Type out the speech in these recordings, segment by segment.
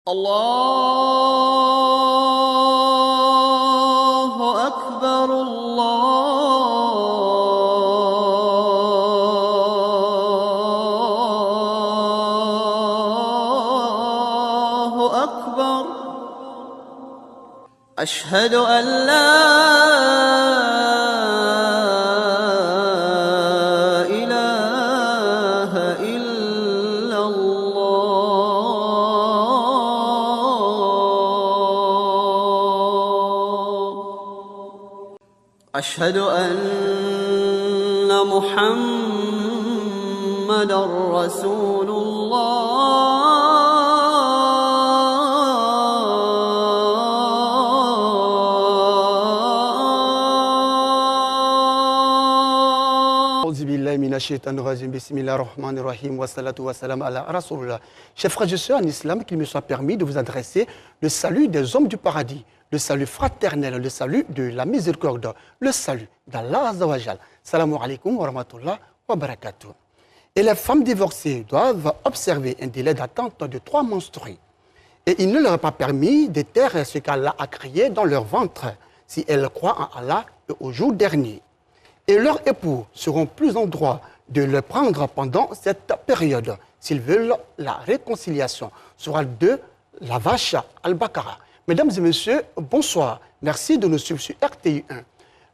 الله أكبر الله أكبر أشهد أن لا إله إلا الله أشهد أن محمدًا رسول Auzu billahi minash shaitanir rajim. Bismillahir rahmanir rahim. Wa salatu wa salam ala rasulullah. Chers frères et sœurs en islam, qu'il me soit permis de vous adresser le salut des hommes du paradis, le salut fraternel, le salut de la miséricorde, le salut d'Allah Azza wa Jal. Salamu alaikum wa rahmatullah wa barakatuh. Et les femmes divorcées doivent observer un délai d'attente de 3 menstrues. Et il ne leur est pas permis de taire ce qu'Allah a créé dans leur ventre, si elles croient en Allah et au jour dernier. Et leurs époux seront plus en droit de le prendre pendant cette période, s'ils veulent la réconciliation. Sourate 2, la vache Al-Baqarah. Mesdames et messieurs, bonsoir. Merci de nous suivre sur RTI 1.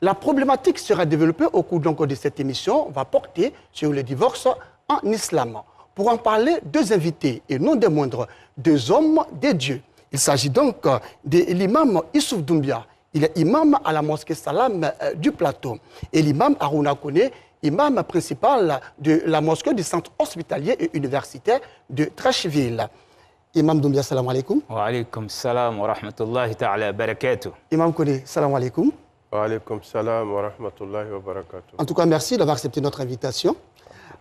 La problématique sera développée au cours donc de cette émission. On va porter sur le divorce en islam. Pour en parler, 2 invités, et non des moindres, 2 hommes de Dieu. Il s'agit donc de l'imam Issouf Doumbia. Il est imam à la mosquée Salam du Plateau. Et l'imam Harouna Kone, imam principal de la mosquée du centre hospitalier et universitaire de Trècheville. Imam Doumbia, salam alaikum. Wa alaikum salam wa rahmatullahi ta'ala barakatuh. Imam Kone, salam alaikum. Wa alaikum salam wa rahmatullahi wa barakatuh. En tout cas, merci d'avoir accepté notre invitation.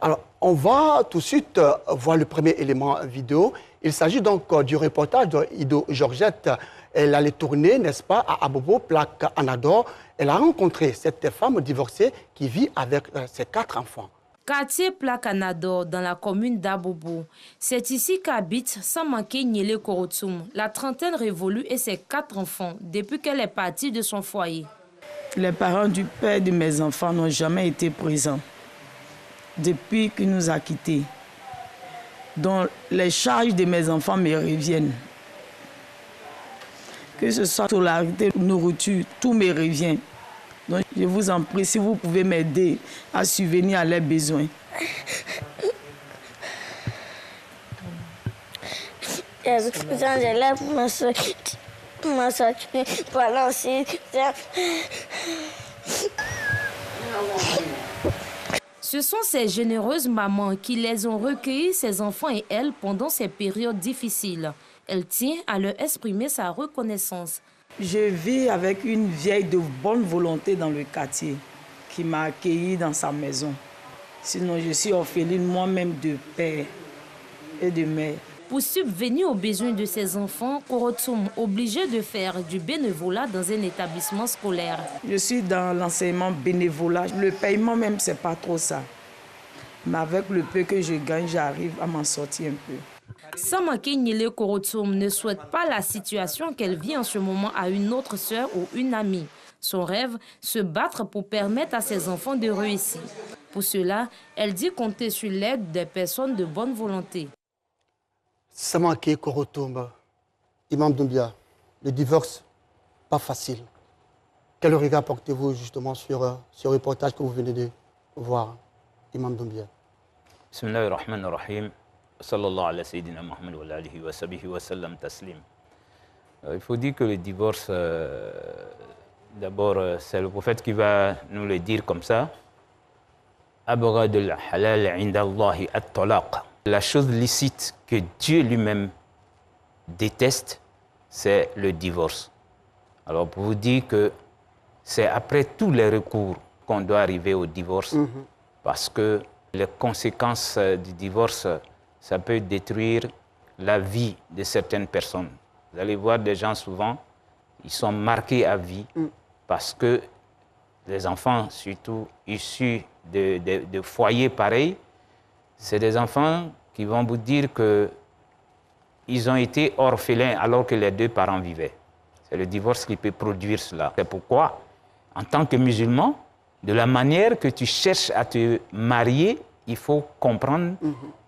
Alors, on va tout de suite voir le premier élément vidéo. Il s'agit donc du reportage d'Ido Georgette. Elle allait tourner, n'est-ce pas, à Abobo, plaque Anador. Elle a rencontré cette femme divorcée qui vit avec ses 4 enfants. Quartier Plaque Anador, dans la commune d'Abobo. C'est ici qu'habite sans manquer Nyele Korotsum, la trentaine révolue et ses 4 enfants, depuis qu'elle est partie de son foyer. Les parents du père de mes enfants n'ont jamais été présents depuis qu'il nous a quittés. Donc les charges de mes enfants me reviennent. Que ce soit scolarité, nourriture, tout me revient. Donc je vous en prie, si vous pouvez m'aider à subvenir à leurs besoins. Ce sont ces généreuses mamans qui les ont recueillis, ses enfants et elle, pendant ces périodes difficiles. Elle tient à leur exprimer sa reconnaissance. Je vis avec une vieille de bonne volonté dans le quartier qui m'a accueillie dans sa maison. Sinon, je suis orpheline moi-même de père et de mère. Pour subvenir aux besoins de ses enfants, Korotsum obligé de faire du bénévolat dans un établissement scolaire. Je suis dans l'enseignement bénévolat. Le paiement même, c'est pas trop ça. Mais avec le peu que je gagne, j'arrive à m'en sortir un peu. Samake Nyele Korotsum ne souhaite pas la situation qu'elle vit en ce moment à une autre sœur ou une amie. Son rêve, se battre pour permettre à ses enfants de réussir. Pour cela, elle dit compter sur l'aide des personnes de bonne volonté. Samake Korotsum, Imam Doumbia, le divorce, pas facile. Quel regard portez-vous justement sur ce reportage que vous venez de voir, Imam Doumbia? Bismillahirrahmanirrahim. Sallallahu ala sayyidina Muhammad wa alihi wa sahbihi wa sallam taslim. Il faut dire que le divorce, d'abord, c'est le prophète qui va nous le dire comme ça. Abghadul halal indallahi at-talaq. La chose licite que Dieu lui-même déteste, c'est le divorce. Alors, pour vous dire que c'est après tous les recours qu'on doit arriver au divorce, parce que les conséquences du divorce, ça peut détruire la vie de certaines personnes. Vous allez voir des gens souvent, ils sont marqués à vie parce que les enfants, surtout issus de foyers pareils, c'est des enfants qui vont vous dire qu'ils ils ont été orphelins alors que les deux parents vivaient. C'est le divorce qui peut produire cela. C'est pourquoi, en tant que musulman, de la manière que tu cherches à te marier, il faut comprendre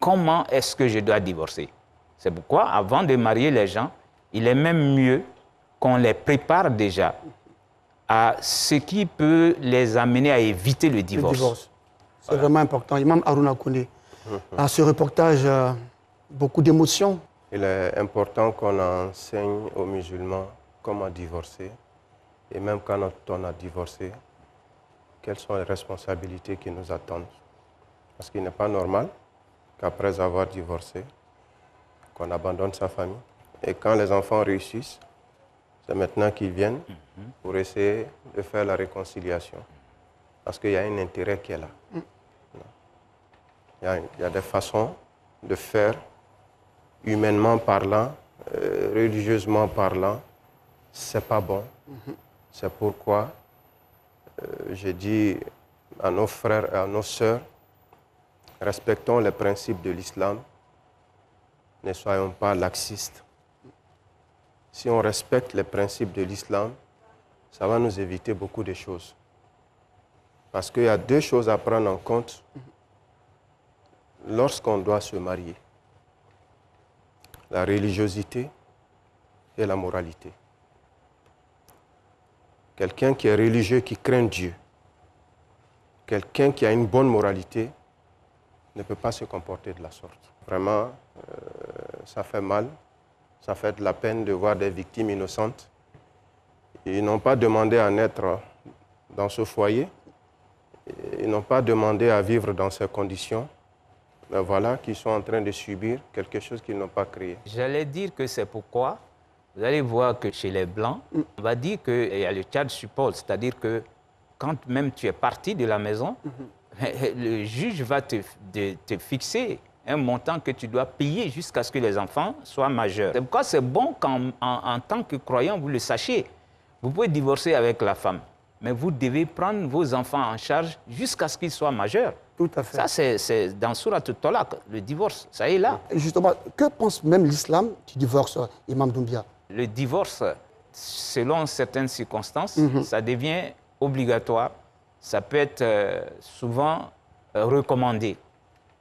comment est-ce que je dois divorcer. C'est pourquoi, avant de marier les gens, il est même mieux qu'on les prépare déjà à ce qui peut les amener à éviter le divorce. C'est vraiment important. Imam Harouna Koné, à ce reportage, beaucoup d'émotions. Il est important qu'on enseigne aux musulmans comment divorcer. Et même quand on a divorcé, quelles sont les responsabilités qui nous attendent. Parce qu'il n'est pas normal qu'après avoir divorcé, qu'on abandonne sa famille. Et quand les enfants réussissent, c'est maintenant qu'ils viennent pour essayer de faire la réconciliation. Parce qu'il y a un intérêt qui est là. Il y a des façons de faire, humainement parlant, religieusement parlant, c'est pas bon. C'est pourquoi j'ai dit à nos frères et à nos sœurs, respectons les principes de l'islam, ne soyons pas laxistes. Si on respecte les principes de l'islam, ça va nous éviter beaucoup de choses. Parce qu'il y a deux choses à prendre en compte lorsqu'on doit se marier. La religiosité et la moralité. Quelqu'un qui est religieux, qui craint Dieu, quelqu'un qui a une bonne moralité, ne peut pas se comporter de la sorte. Vraiment, ça fait mal, ça fait de la peine de voir des victimes innocentes. Ils n'ont pas demandé à naître dans ce foyer, ils n'ont pas demandé à vivre dans ces conditions. Mais voilà qu'ils sont en train de subir quelque chose qu'ils n'ont pas créé. J'allais dire que c'est pourquoi vous allez voir que chez les Blancs, on va dire qu'il y a le child support, c'est-à-dire que quand même tu es parti de la maison, le juge va te fixer un montant que tu dois payer jusqu'à ce que les enfants soient majeurs. C'est pourquoi c'est bon qu'en tant que croyant, vous le sachiez. Vous pouvez divorcer avec la femme, mais vous devez prendre vos enfants en charge jusqu'à ce qu'ils soient majeurs. Tout à fait. Ça, c'est dans Surat al-Talaq, le divorce, ça est là. Et justement, que pense même l'islam du divorce, Imam Doumbia? Le divorce, selon certaines circonstances, ça devient obligatoire. Ça peut être souvent recommandé.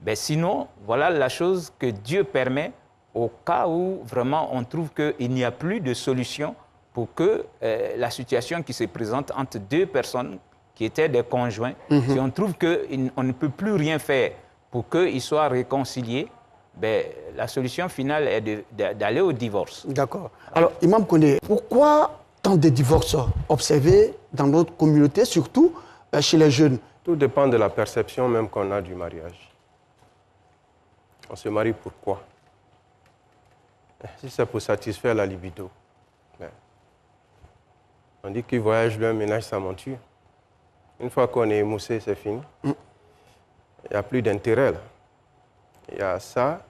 Mais sinon, voilà la chose que Dieu permet au cas où vraiment on trouve qu'il n'y a plus de solution pour que la situation qui se présente entre deux personnes qui étaient des conjoints, si on trouve qu'on ne peut plus rien faire pour qu'ils soient réconciliés, ben, la solution finale est d'aller au divorce. D'accord. Alors, Imam Koné, pourquoi tant de divorces observés dans notre communauté, surtout chez les jeunes? Tout dépend de la perception même qu'on a du mariage. On se marie pourquoi? Si c'est pour satisfaire la libido, ben, on dit qu'il voyage d'un ménage sa monture. Une fois qu'on est émoussé, c'est fini. Il n'y a plus d'intérêt là. Il y a ça.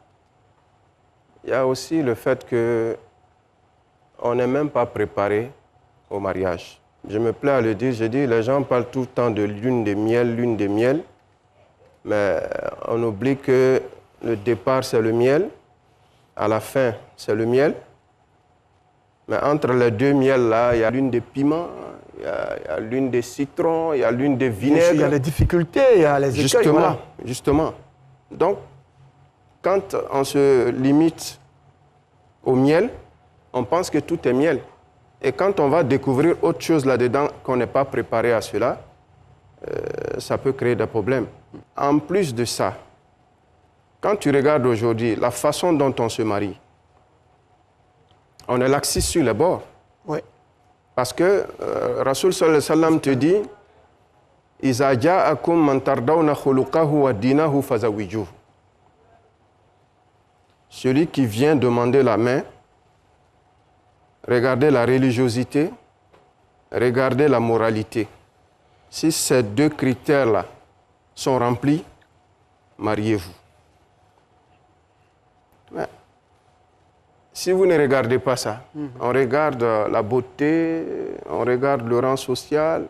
Il y a aussi le fait qu'on n'est même pas préparé au mariage. Je me plais à le dire, je dis, les gens parlent tout le temps de lune de miel, mais on oublie que le départ, c'est le miel, à la fin, c'est le miel. Mais entre les deux miels, là, il y a l'une des piments, il y a l'une des citrons, il y a l'une des vinaigres. Il y a les difficultés, il y a les écueils. Justement, voilà. justement. Donc, quand on se limite au miel, on pense que tout est miel. Et quand on va découvrir autre chose là-dedans, qu'on n'est pas préparé à cela, ça peut créer des problèmes. En plus de ça, quand tu regardes aujourd'hui la façon dont on se marie, on est laxiste sur les bords. Oui. Parce que Rasoul sallallahu alayhi wa sallam te dit « Iza ja'akum man tardawna khuluqahu wa dinahu fazawijuhu » Celui qui vient demander la main, regardez la religiosité, regardez la moralité. Si ces deux critères-là sont remplis, mariez-vous. Mais si vous ne regardez pas ça, on regarde la beauté, on regarde le rang social.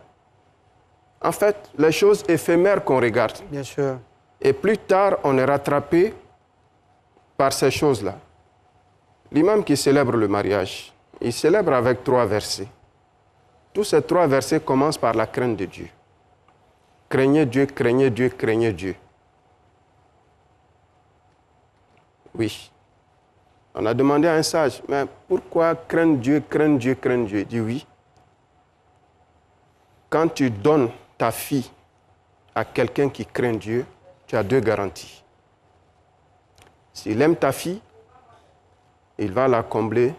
En fait, les choses éphémères qu'on regarde. Bien sûr. Et plus tard, on est rattrapé par ces choses-là. L'imam qui célèbre le mariage, il célèbre avec 3 versets. Tous ces 3 versets commencent par la crainte de Dieu. Craignez Dieu, craignez Dieu, craignez Dieu. Oui. On a demandé à un sage, mais pourquoi craindre Dieu, craindre Dieu, craindre Dieu? Il dit oui. Quand tu donnes ta fille à quelqu'un qui craint Dieu, tu as 2 garanties. S'il aime ta fille, il va la combler,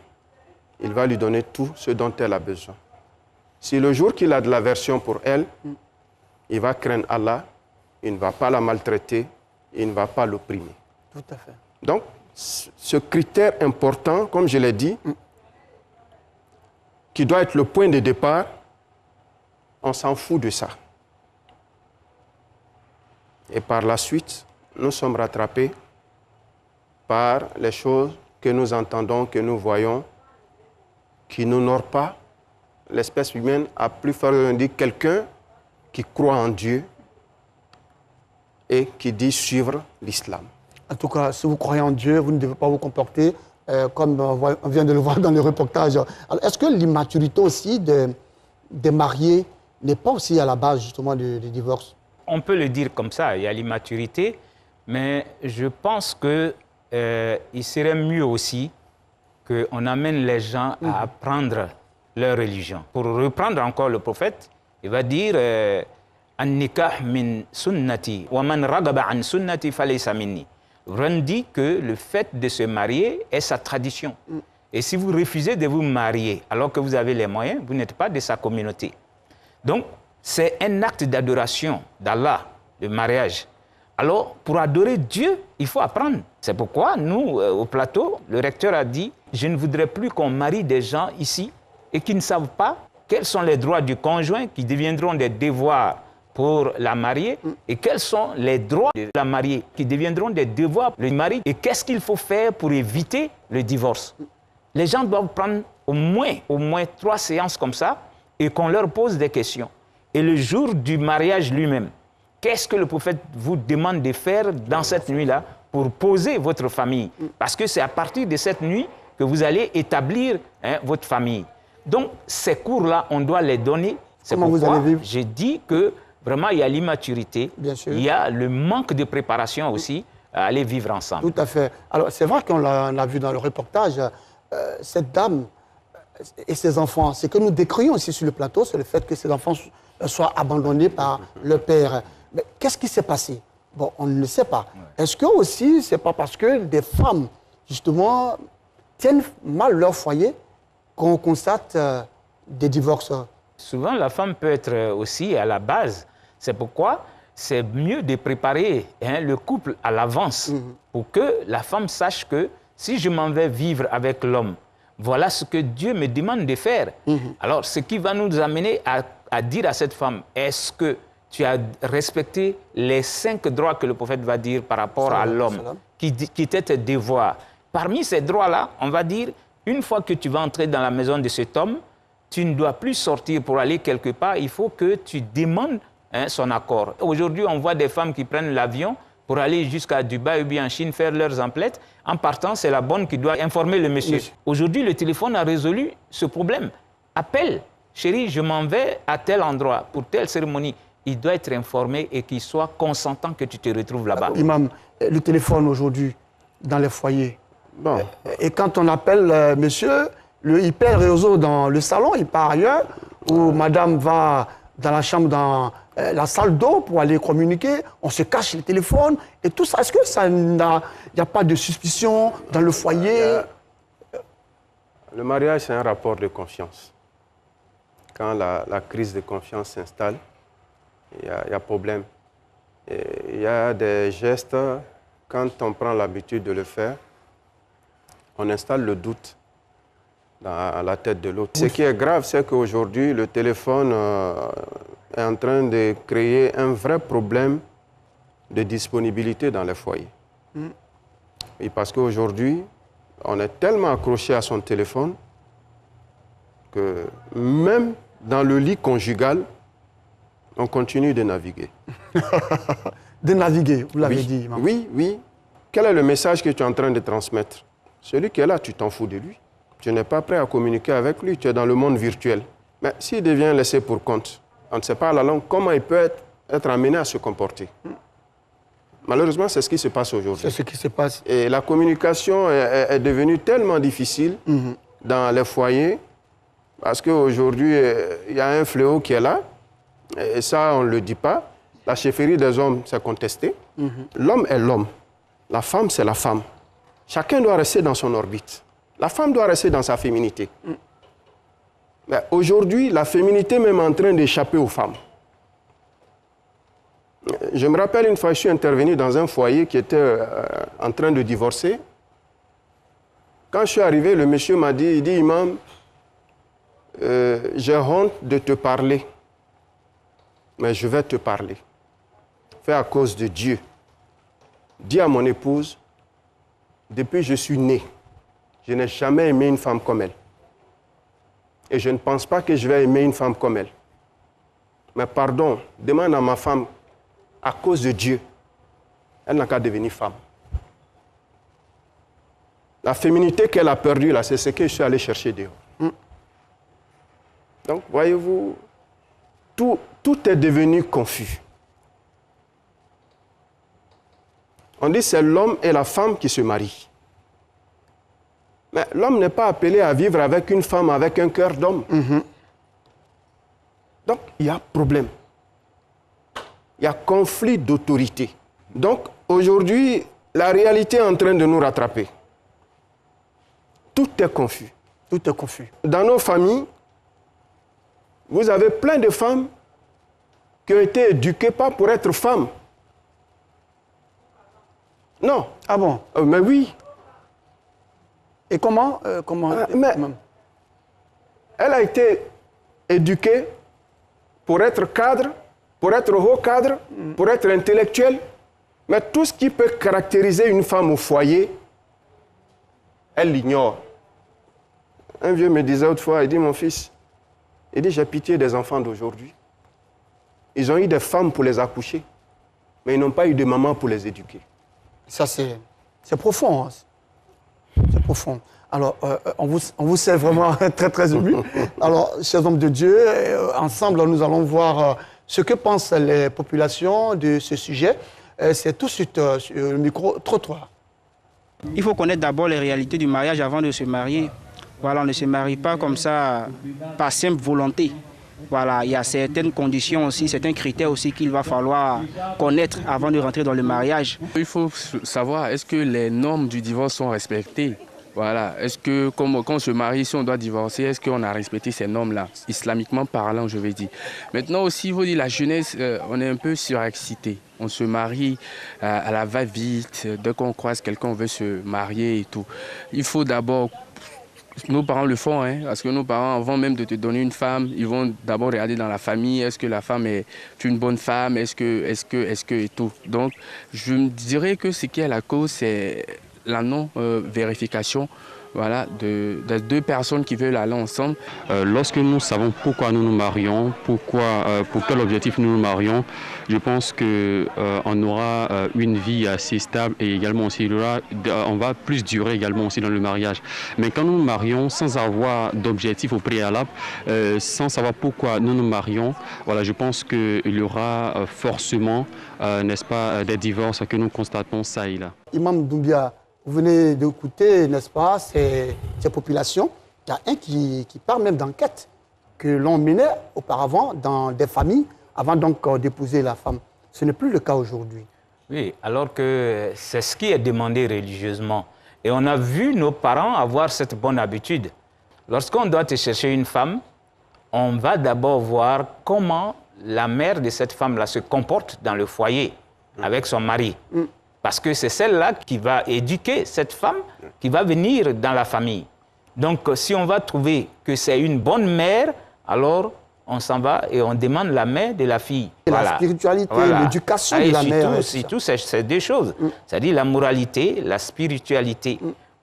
il va lui donner tout ce dont elle a besoin. Si le jour qu'il a de l'aversion pour elle, il va craindre Allah, il ne va pas la maltraiter, il ne va pas l'opprimer. Tout à fait. Donc, ce critère important, comme je l'ai dit, qui doit être le point de départ, on s'en fout de ça. Et par la suite, nous sommes rattrapés par les choses que nous entendons, que nous voyons, qui n'honorent pas l'espèce humaine, à plus fort dire quelqu'un qui croit en Dieu et qui dit suivre l'islam. En tout cas, si vous croyez en Dieu, vous ne devez pas vous comporter comme on vient de le voir dans le reportage. Est-ce que l'immaturité aussi des mariés n'est pas aussi à la base justement du divorce? On peut le dire comme ça, il y a l'immaturité, mais je pense qu'il serait mieux aussi qu'on amène les gens à apprendre leur religion. Pour reprendre encore le prophète, il va dire An-nikah min sunnati wa man ragaba an sunnati falaysa minni. On dit que le fait de se marier est sa tradition. Et si vous refusez de vous marier alors que vous avez les moyens, vous n'êtes pas de sa communauté. Donc, c'est un acte d'adoration d'Allah, le mariage. Alors, pour adorer Dieu, il faut apprendre. C'est pourquoi, nous, au plateau, le recteur a dit « Je ne voudrais plus qu'on marie des gens ici et qui ne savent pas quels sont les droits du conjoint qui deviendront des devoirs pour la mariée et quels sont les droits de la mariée qui deviendront des devoirs pour le mari et qu'est-ce qu'il faut faire pour éviter le divorce. » Les gens doivent prendre au moins 3 séances comme ça et qu'on leur pose des questions. Et le jour du mariage lui-même, qu'est-ce que le prophète vous demande de faire dans cette nuit-là pour poser votre famille? Parce que c'est à partir de cette nuit que vous allez établir votre famille. Donc, ces cours-là, on doit les donner. C'est pourquoi j'ai dit que vraiment, il y a l'immaturité, il y a le manque de préparation aussi à aller vivre ensemble. Tout à fait. Alors, c'est vrai qu'on l'a vu dans le reportage, cette dame et ses enfants, ce que nous décrions aussi sur le plateau, c'est le fait que ces enfants soient abandonnés par leur père. Mais qu'est-ce qui s'est passé? Bon, on ne le sait pas. Ouais. Est-ce que aussi, c'est pas parce que des femmes, justement, tiennent mal leur foyer qu'on constate des divorces? Souvent, la femme peut être aussi à la base. C'est pourquoi c'est mieux de préparer le couple à l'avance pour que la femme sache que si je m'en vais vivre avec l'homme, voilà ce que Dieu me demande de faire. Alors, ce qui va nous amener à dire à cette femme, est-ce que tu as respecté les 5 droits que le prophète va dire par rapport à l'homme, qui étaient tes devoirs. Parmi ces droits-là, on va dire, une fois que tu vas entrer dans la maison de cet homme, tu ne dois plus sortir pour aller quelque part, il faut que tu demandes son accord. Aujourd'hui, on voit des femmes qui prennent l'avion pour aller jusqu'à Dubaï ou bien en Chine faire leurs emplettes. En partant, c'est la bonne qui doit informer le monsieur. Aujourd'hui, le téléphone a résolu ce problème. Appelle, chérie, je m'en vais à tel endroit pour telle cérémonie. Il doit être informé et qu'il soit consentant que tu te retrouves là-bas. Imam, le téléphone aujourd'hui, dans les foyers. Bon. Et quand on appelle monsieur, il perd le réseau dans le salon, il part ailleurs, ou madame va dans la chambre, dans la salle d'eau pour aller communiquer, on se cache le téléphone et tout ça. Est-ce que ça n'y a pas de suspicion dans le foyer? Le mariage, c'est un rapport de confiance. Quand la crise de confiance s'installe, il y a problème. Il y a des gestes, quand on prend l'habitude de le faire, on installe le doute dans la tête de l'autre. Ce qui est grave, c'est qu'aujourd'hui, le téléphone est en train de créer un vrai problème de disponibilité dans les foyers. Et parce qu'aujourd'hui, on est tellement accroché à son téléphone que même dans le lit conjugal, on continue de naviguer. De naviguer, vous l'avez dit. Oui, oui. Quel est le message que tu es en train de transmettre? Celui qui est là, tu t'en fous de lui. Tu n'es pas prêt à communiquer avec lui, tu es dans le monde virtuel. Mais s'il devient laissé pour compte, on ne sait pas la langue, comment il peut être amené à se comporter. Malheureusement, c'est ce qui se passe aujourd'hui. C'est ce qui se passe. Et la communication est devenue tellement difficile dans les foyers, parce qu'aujourd'hui, il y a un fléau qui est là, et ça, on ne le dit pas. La chefferie des hommes, c'est contesté. L'homme est l'homme, la femme, c'est la femme. Chacun doit rester dans son orbite. La femme doit rester dans sa féminité. Mais aujourd'hui, la féminité même est en train d'échapper aux femmes. Je me rappelle une fois, je suis intervenu dans un foyer qui était en train de divorcer. Quand je suis arrivé, le monsieur m'a dit, Imam, j'ai honte de te parler, mais je vais te parler. Fais à cause de Dieu. Dis à mon épouse, depuis que je suis né, je n'ai jamais aimé une femme comme elle. Et je ne pense pas que je vais aimer une femme comme elle. Mais pardon, demande à ma femme, à cause de Dieu, elle n'a qu'à devenir femme. La féminité qu'elle a perdue, là, c'est ce que je suis allé chercher dehors. Donc, voyez-vous, tout est devenu confus. On dit que c'est l'homme et la femme qui se marient. Mais l'homme n'est pas appelé à vivre avec une femme avec un cœur d'homme. Donc, il y a problème. Il y a conflit d'autorité. Donc, aujourd'hui, la réalité est en train de nous rattraper. Tout est confus. Tout est confus. Dans nos familles, vous avez plein de femmes qui ont été éduquées pas pour être femmes. Non. Ah bon? Mais oui. Et comment, elle a été éduquée pour être cadre, pour être haut cadre, pour être intellectuelle. Mais tout ce qui peut caractériser une femme au foyer, elle l'ignore. Un vieux me disait autrefois, il dit, mon fils, il dit, j'ai pitié des enfants d'aujourd'hui. Ils ont eu des femmes pour les accoucher, mais ils n'ont pas eu de maman pour les éduquer. Ça, c'est profond. Hein. C'est profond. Alors, on vous sait vraiment très, très ému. Alors, chers hommes de Dieu, ensemble, nous allons voir ce que pensent les populations de ce sujet. C'est tout de suite sur le micro-trottoir. Il faut connaître d'abord les réalités du mariage avant de se marier. Voilà, on ne se marie pas comme ça par simple volonté. Voilà, il y a certaines conditions aussi, certains critères aussi qu'il va falloir connaître avant de rentrer dans le mariage. Il faut savoir, est-ce que les normes du divorce sont respectées? Voilà, est-ce que quand on se marie, si on doit divorcer, est-ce qu'on a respecté ces normes-là, islamiquement parlant, je vais dire. Maintenant aussi, il faut dire, la jeunesse, on est un peu surexcité. On se marie à la va-vite, dès qu'on croise quelqu'un, on veut se marier et tout. Il faut d'abord... Nos parents le font, hein, parce que nos parents, avant même de te donner une femme, ils vont d'abord regarder dans la famille, est-ce que la femme est une bonne femme, est-ce que et tout. Donc, je me dirais que ce qui est la cause, c'est la non-vérification. Voilà, des deux personnes qui veulent aller ensemble. Lorsque nous savons pourquoi nous nous marions, pour quel objectif nous nous marions, je pense qu'on aura une vie assez stable et également aussi on va plus durer également aussi dans le mariage. Mais quand nous nous marions sans avoir d'objectif au préalable, sans savoir pourquoi nous nous marions, voilà, je pense qu'il y aura forcément, n'est-ce pas, des divorces que nous constatons ça et là. Imam Doumbia, vous venez d'écouter, n'est-ce pas, ces populations. Il y a un qui parle même d'enquête que l'on menait auparavant dans des familles avant donc d'épouser la femme. Ce n'est plus le cas aujourd'hui. Oui, alors que c'est ce qui est demandé religieusement. Et on a vu nos parents avoir cette bonne habitude. Lorsqu'on doit te chercher une femme, on va d'abord voir comment la mère de cette femme-là se comporte dans le foyer avec son mari. Parce que c'est celle-là qui va éduquer cette femme qui va venir dans la famille. Donc, si on va trouver que c'est une bonne mère, alors on s'en va et on demande la main de la fille. La spiritualité, l'éducation de la mère. Surtout, c'est deux choses. C'est-à-dire la moralité, la spiritualité.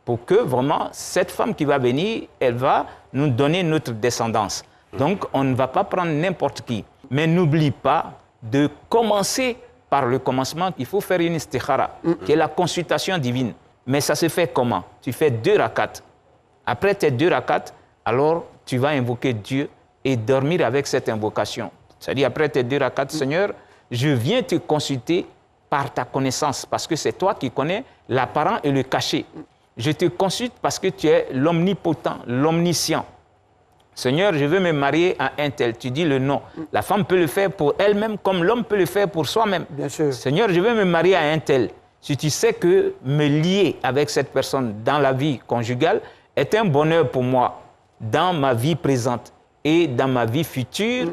Pour que vraiment, cette femme qui va venir, elle va nous donner notre descendance. Donc, on ne va pas prendre n'importe qui. Mais n'oublie pas de commencer par le commencement. Il faut faire une istikhara, qui est la consultation divine. Mais ça se fait comment? Tu fais 2 rakats. Après tes 2 rakats, alors tu vas invoquer Dieu et dormir avec cette invocation. C'est-à-dire, après tes 2 rakats, Seigneur, je viens te consulter par ta connaissance, parce que c'est toi qui connais l'apparent et le caché. Je te consulte parce que tu es l'omnipotent, l'omniscient. Seigneur, je veux me marier à un tel. Tu dis le nom. La femme peut le faire pour elle-même comme l'homme peut le faire pour soi-même. Bien sûr. Seigneur, je veux me marier à un tel. Si tu sais que me lier avec cette personne dans la vie conjugale est un bonheur pour moi dans ma vie présente et dans ma vie future,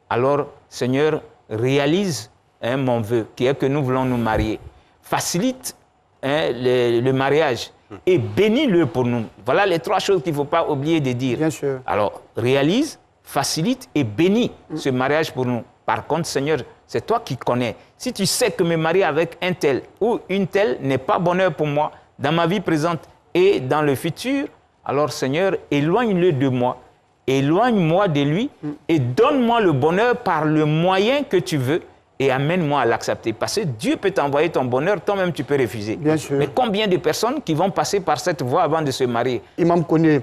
alors, Seigneur, réalise mon vœu, qui est que nous voulons nous marier. Facilite le mariage et bénis-le pour nous. Voilà les 3 choses qu'il ne faut pas oublier de dire. Bien sûr. Alors, réalise, facilite et bénis ce mariage pour nous. Par contre, Seigneur, c'est toi qui connais. Si tu sais que me marier avec un tel ou une telle n'est pas bonheur pour moi dans ma vie présente et dans le futur, alors, Seigneur, éloigne-le de moi, éloigne-moi de lui et donne-moi le bonheur par le moyen que tu veux et amène-moi à l'accepter. Parce que Dieu peut t'envoyer ton bonheur, toi-même tu peux refuser. Bien sûr. Mais combien de personnes qui vont passer par cette voie avant de se marier? Imam Koné,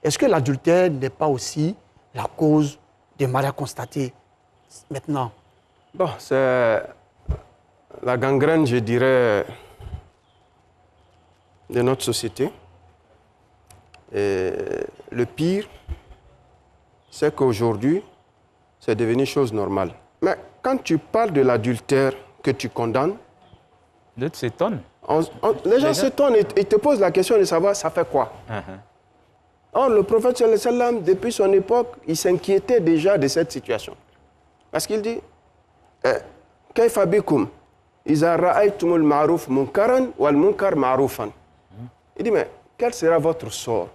est-ce que l'adultère n'est pas aussi la cause des mariages constatés maintenant? Bon, c'est la gangrène, je dirais, de notre société. Et le pire, c'est qu'aujourd'hui, c'est devenu chose normale. Mais quand tu parles de l'adultère que tu condamnes, D'autres s'étonnent. les gens s'étonnent et te posent la question de savoir ça fait quoi. Or, le prophète sallallahu alayhi wa sallam, depuis son époque, il s'inquiétait déjà de cette situation. Parce qu'il dit Kayfa bikum iza ra'aytumul ma'ruf munkaran wal munkar ma'rufan. Il dit, mais quel sera votre sort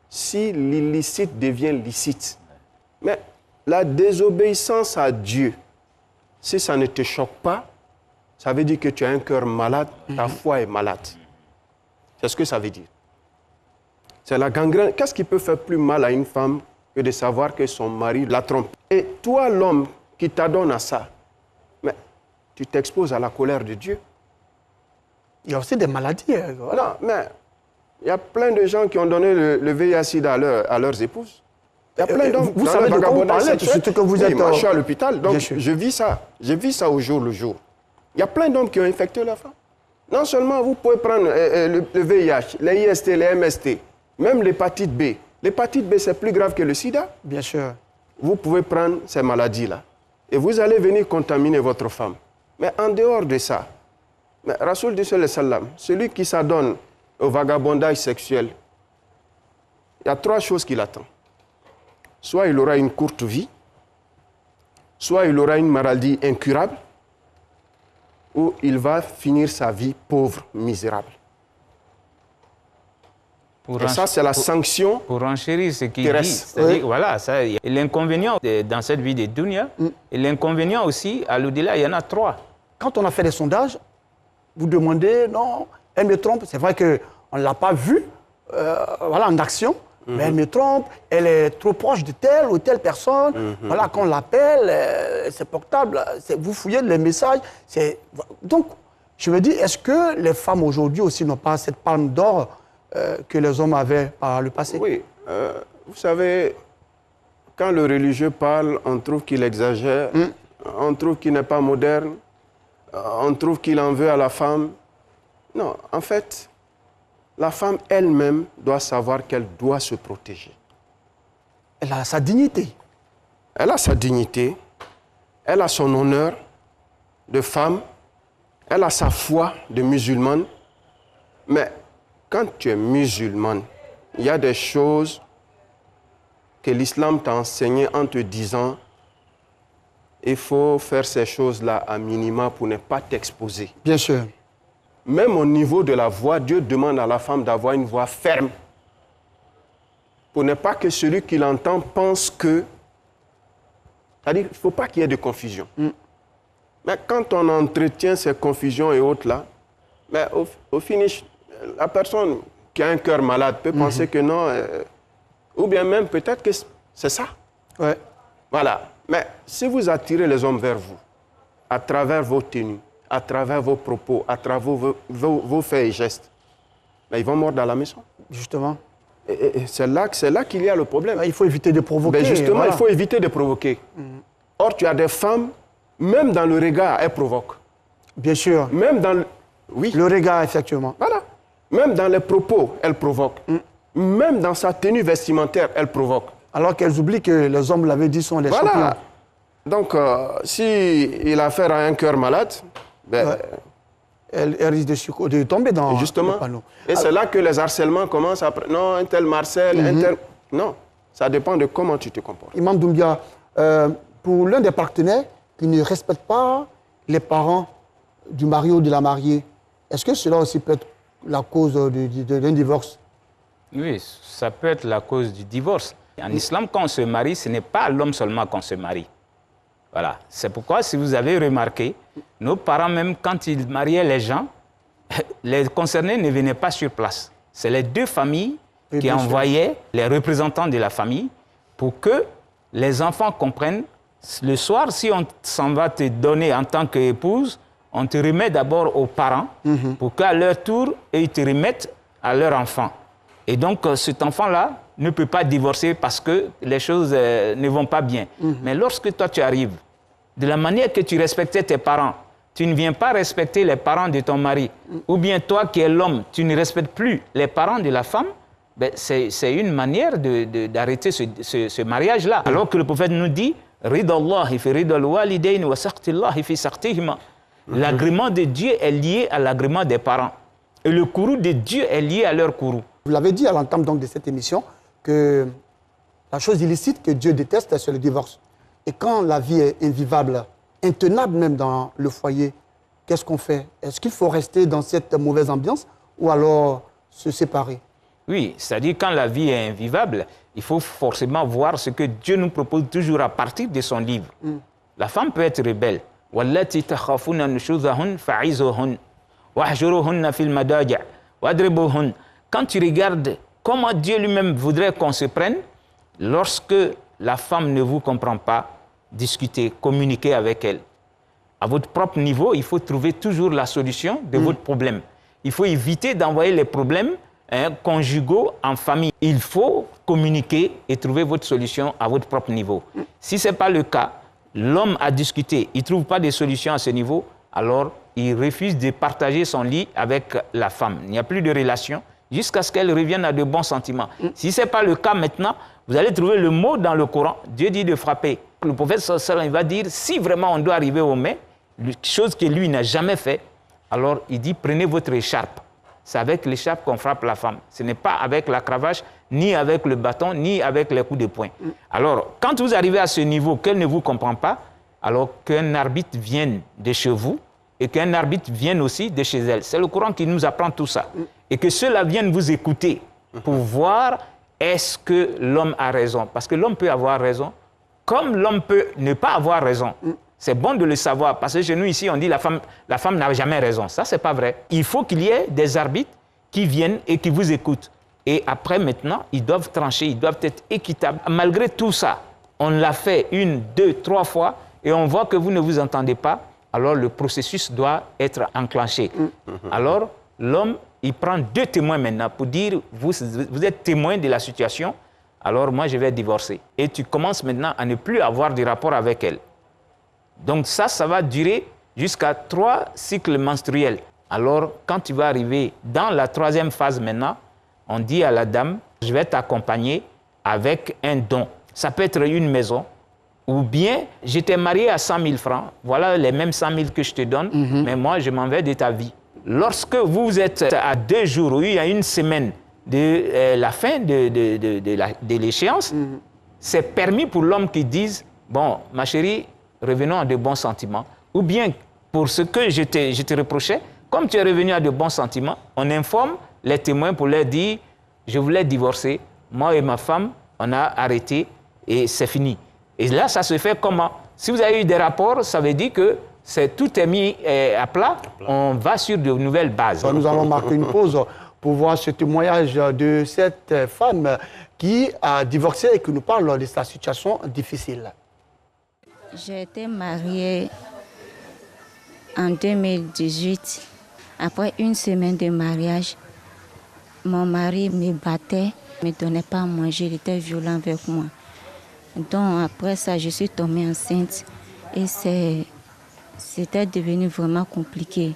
si l'illicite devient licite? Mais la désobéissance à Dieu, si ça ne te choque pas, ça veut dire que tu as un cœur malade, ta foi est malade. C'est ce que ça veut dire. C'est la gangrène. Qu'est-ce qui peut faire plus mal à une femme que de savoir que son mari la trompe? Et toi, l'homme qui t'adonne à ça, mais tu t'exposes à la colère de Dieu. Il y a aussi des maladies. Voilà. Non, mais il y a plein de gens qui ont donné le VIH-Sida à leurs épouses. Il y a plein d'hommes. Vous savez de quoi vous parlez, surtout que vous êtes... Moi, je suis à l'hôpital, donc je vis ça. Je vis ça au jour le jour. Il y a plein d'hommes qui ont infecté leur femme. Non seulement vous pouvez prendre le VIH, les IST, les MST, même l'hépatite B. L'hépatite B, c'est plus grave que le sida. Bien sûr. Vous pouvez prendre ces maladies-là et vous allez venir contaminer votre femme. Mais en dehors de ça, mais Rasoul dit sallallahu alayhi wa sallam, celui qui s'adonne au vagabondage sexuel, il y a 3 choses qui l'attendent. Soit il aura une courte vie, soit il aura une maladie incurable, ou il va finir sa vie pauvre, misérable. Et ça, c'est la sanction pour enchérir ce qu'il dit. terrestre. C'est-à-dire, voilà, l'inconvénient dans cette vie de dunya, et l'inconvénient aussi, à l'au-delà, il y en a 3. Quand on a fait des sondages, vous demandez, non, elle me trompe. C'est vrai qu'on ne l'a pas vue voilà, en action, mais elle me trompe, elle est trop proche de telle ou telle personne. Voilà, quand on l'appelle, c'est portable, vous fouillez les messages. Donc, je me dis, est-ce que les femmes aujourd'hui aussi n'ont pas cette palme d'or que les hommes avaient par le passé? Oui, vous savez, quand le religieux parle, on trouve qu'il exagère, on trouve qu'il n'est pas moderne, on trouve qu'il en veut à la femme. Non, en fait, la femme elle-même doit savoir qu'elle doit se protéger. Elle a sa dignité. Elle a sa dignité, elle a son honneur de femme, elle a sa foi de musulmane, mais quand tu es musulmane, il y a des choses que l'islam t'a enseignées en te disant il faut faire ces choses-là à minima pour ne pas t'exposer. Bien sûr. Même au niveau de la voix, Dieu demande à la femme d'avoir une voix ferme pour ne pas que celui qui l'entend pense que... C'est-à-dire qu'il ne faut pas qu'il y ait de confusion. Mais quand on entretient ces confusions et autres-là, mais au finish, la personne qui a un cœur malade peut penser que non, ou bien même peut-être que c'est ça. Ouais. Voilà. Mais si vous attirez les hommes vers vous, à travers vos tenues, à travers vos propos, à travers vos faits et gestes, ben, ils vont mordre à la maison. Justement. Et c'est là qu'il y a le problème. Il faut éviter de provoquer. Ben justement, voilà. il faut éviter de provoquer. Or, tu as des femmes, même dans le regard, elles provoquent. Bien sûr. Même dans le... Oui. Le regard, effectivement. Voilà. Même dans les propos, elles provoquent. Même dans sa tenue vestimentaire, elles provoquent. Alors qu'elles oublient que les hommes, l'avaient dit, sont les champions. Voilà. Donc, s'il a affaire à un cœur malade, ben, elle risque de tomber dans justement. le panneau. Et c'est là que les harcèlements commencent après. Non, un tel Marcel, un tel... Non, ça dépend de comment tu te comportes. Imam Doumbia, pour l'un des partenaires qui ne respecte pas les parents du marié ou de la mariée, est-ce que cela aussi peut être la cause d'un divorce? Oui, ça peut être la cause du divorce. En islam, quand on se marie, ce n'est pas à l'homme seulement qu'on se marie. Voilà. C'est pourquoi, si vous avez remarqué, nos parents, même quand ils mariaient les gens, les concernés ne venaient pas sur place. C'est les deux familles qui envoyaient les représentants de la famille pour que les enfants comprennent. Le soir, si on s'en va te donner en tant qu'épouse, on te remet d'abord aux parents pour qu'à leur tour, ils te remettent à leur enfant. Et donc, cet enfant-là ne peut pas divorcer parce que les choses ne vont pas bien. Mais lorsque toi, tu arrives, de la manière que tu respectais tes parents, tu ne viens pas respecter les parents de ton mari, ou bien toi qui es l'homme, tu ne respectes plus les parents de la femme, ben c'est une manière d'arrêter ce mariage-là. Alors que le prophète nous dit l'agrément de Dieu est lié à l'agrément des parents. Et le courroux de Dieu est lié à leur courroux. Vous l'avez dit à l'entame donc de cette émission que la chose illicite que Dieu déteste, c'est le divorce. Et quand la vie est invivable, intenable même dans le foyer, qu'est-ce qu'on fait? Est-ce qu'il faut rester dans cette mauvaise ambiance ou alors se séparer? Oui, c'est-à-dire quand la vie est invivable, il faut forcément voir ce que Dieu nous propose toujours à partir de son livre. La femme peut être rebelle. Quand tu regardes comment Dieu lui-même voudrait qu'on se prenne, lorsque la femme ne vous comprend pas, discutez, communiquez avec elle. À votre propre niveau, il faut trouver toujours la solution de votre problème. Il faut éviter d'envoyer les problèmes conjugaux en famille. Il faut communiquer et trouver votre solution à votre propre niveau. Si ce n'est pas le cas, l'homme a discuté, il ne trouve pas de solution à ce niveau, alors il refuse de partager son lit avec la femme. Il n'y a plus de relation jusqu'à ce qu'elle revienne à de bons sentiments. Si ce n'est pas le cas maintenant, vous allez trouver le mot dans le Coran. Dieu dit de frapper. Le prophète sallallahu il va dire, si vraiment on doit arriver au mai, chose que lui n'a jamais fait, alors il dit, prenez votre écharpe. C'est avec l'écharpe qu'on frappe la femme. Ce n'est pas avec la cravache, ni avec le bâton, ni avec les coups de poing. Alors, quand vous arrivez à ce niveau qu'elle ne vous comprend pas, alors qu'un arbitre vienne de chez vous et qu'un arbitre vienne aussi de chez elle. C'est le Coran qui nous apprend tout ça. Et que ceux-là viennent vous écouter pour voir est-ce que l'homme a raison. Parce que l'homme peut avoir raison, comme l'homme peut ne pas avoir raison. C'est bon de le savoir, parce que chez nous ici, on dit la femme n'a jamais raison. Ça, ce n'est pas vrai. Il faut qu'il y ait des arbitres qui viennent et qui vous écoutent. Et après, maintenant, ils doivent trancher, ils doivent être équitables. Malgré tout ça, on l'a fait 1, 2, 3 fois, et on voit que vous ne vous entendez pas, alors le processus doit être enclenché. Alors, l'homme, il prend 2 témoins maintenant pour dire, vous êtes témoin de la situation, alors moi, je vais divorcer. Et tu commences maintenant à ne plus avoir de rapport avec elle. Donc ça va durer jusqu'à 3 cycles menstruels. Alors, quand tu vas arriver dans la 3e phase maintenant, on dit à la dame, je vais t'accompagner avec un don. Ça peut être une maison, ou bien, je t'ai marié à 100 000 francs, voilà les mêmes 100 000 que je te donne, mais moi, je m'en vais de ta vie. Lorsque vous êtes à 2 jours, ou il y a 1 semaine de la fin de l'échéance, c'est permis pour l'homme qui dise, bon, ma chérie, revenons à de bons sentiments. Ou bien, pour ce que je te reprochais, comme tu es revenu à de bons sentiments, on informe les témoins pour leur dire, je voulais divorcer, moi et ma femme, on a arrêté et c'est fini. Et là, ça se fait comment? Si vous avez eu des rapports, ça veut dire que tout est mis à plat, on va sur de nouvelles bases. Nous allons marquer une pause pour voir ce témoignage de cette femme qui a divorcé et qui nous parle de sa situation difficile. J'ai été mariée en 2018, après une semaine de mariage, mon mari me battait, ne me donnait pas à manger, il était violent avec moi. Donc après ça, je suis tombée enceinte et c'était devenu vraiment compliqué.